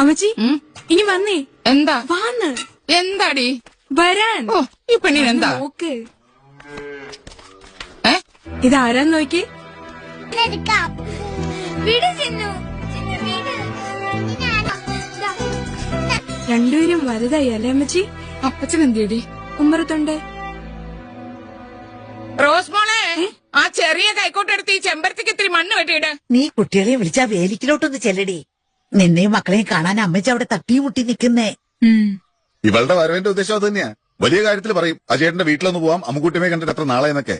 അമ്മച്ചി ഇനി വന്നേ. എന്താ വാന്ന്. എന്താടി വരാൻ. ഓ ഈ പെണ്ണിനെന്താ? നോക്ക്, ഇതാരാന്ന് നോക്കി. രണ്ടുപേരും വലുതായി അല്ലേ അമ്മച്ചി? അപ്പച്ചൻ എന്തിയടി? ഉമ്മറത്തുണ്ട്. റോസ് മോളെ, ആ ചെറിയ കൈക്കോട്ടെടുത്ത് ഈ ചെമ്പരത്തിക്ക് ഇത്തിരി മണ്ണ് വെട്ടിയിട്. നീ കുട്ടികളെ വിളിച്ചാ വേലിക്കിലോട്ടൊന്ന് ചെല്ലടി. നിന്നെയും മക്കളെയും കാണാൻ അമ്മച്ചി അവിടെ തട്ടിയും മുട്ടി നിൽക്കുന്നേ. ഇവളുടെ വരവിന്റെ ഉദ്ദേശം അത് തന്നെയാ. വലിയ കാര്യത്തിൽ പറയും അജയേട്ടന്റെ വീട്ടിലൊന്ന് പോവാം, അമ്മുക്കുട്ടിയെ കണ്ടിട്ട് എത്ര നാളെ എന്നൊക്കെ.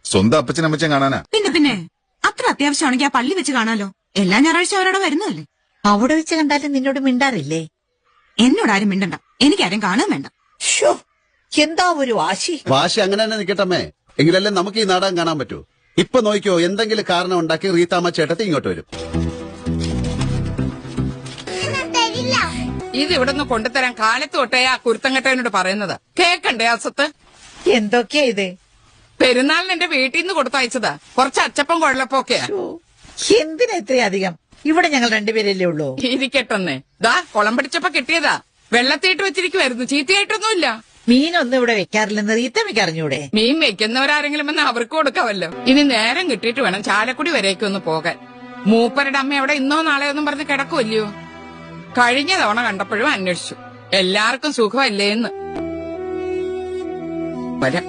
സ്വന്തം അപ്പച്ചനും അമ്മച്ചും കാണാനാ. പിന്നെ അത്ര അത്യാവശ്യമാണെങ്കിൽ ആ പള്ളി വെച്ച് കാണാലോ. എല്ലാ ഞായറാഴ്ച അവരോട് വരുന്നതല്ലേ. അവിടെ വെച്ച് കണ്ടാലും നിന്നോട് മിണ്ടാറില്ലേ? എന്നോടാരും മിണ്ടണ്ട, എനിക്കാരും കാണാൻ വേണ്ട. ഷോ, എന്താ ഒരു വാശി. വാശി അങ്ങനെ തന്നെ നിൽക്കട്ടമ്മേ, എങ്കിലല്ലേ നമുക്ക് ഈ നാടകം കാണാൻ പറ്റൂ. ഇപ്പൊ നോക്കിയോ, എന്തെങ്കിലും കാരണം ഉണ്ടാക്കി റീത്താമ്മ ചേട്ടത്തി ഇങ്ങോട്ട് വരും. ഇത് ഇവിടെ നിന്ന് കൊണ്ടുതരാൻ കാലത്ത് തൊട്ടേ ആ കുരുത്തങ്കട്ടവനോട് പറയുന്നത് കേക്കണ്ടേ? അസത്ത് എന്തൊക്കെയാ ഇത്? പെരുന്നാളിന് എന്റെ വീട്ടിൽ നിന്ന് കൊടുത്തയച്ചതാ. കുറച്ച് അച്ചപ്പം കൊഴലപ്പൊക്കെയാ. എന്തിനാ ഇത്രയധികം? ഇവിടെ ഞങ്ങൾ രണ്ടുപേരല്ലേ ഉള്ളൂ. ഇരിക്കട്ടെന്നേ. ദാ കുളം പിടിച്ചപ്പോ കിട്ടിയതാ. വെള്ളത്തിയിട്ട് വെച്ചിരിക്കുവായിരുന്നു, ചീത്തയായിട്ടൊന്നുമില്ല. മീനൊന്നും ഇവിടെ വെക്കാറില്ലെന്ന് റീത്തമ്മയ്ക്ക് അറിഞ്ഞൂടെ? മീൻ വെക്കുന്നവരാരെങ്കിലും വന്ന് അവർക്ക് കൊടുക്കാവല്ലോ. ഇനി നേരം കിട്ടിയിട്ട് വേണം ചാലക്കുടി വരേക്കൊന്ന് പോകാൻ. മൂപ്പരുടെ അമ്മ അവിടെ ഇന്നോ നാളെയോ ഒന്നും പറഞ്ഞ് കിടക്കുമല്ലയോ. കഴിഞ്ഞ തവണ കണ്ടപ്പോഴും അന്വേഷിച്ചു, എല്ലാവർക്കും സുഖമല്ലേന്ന്. വരാം.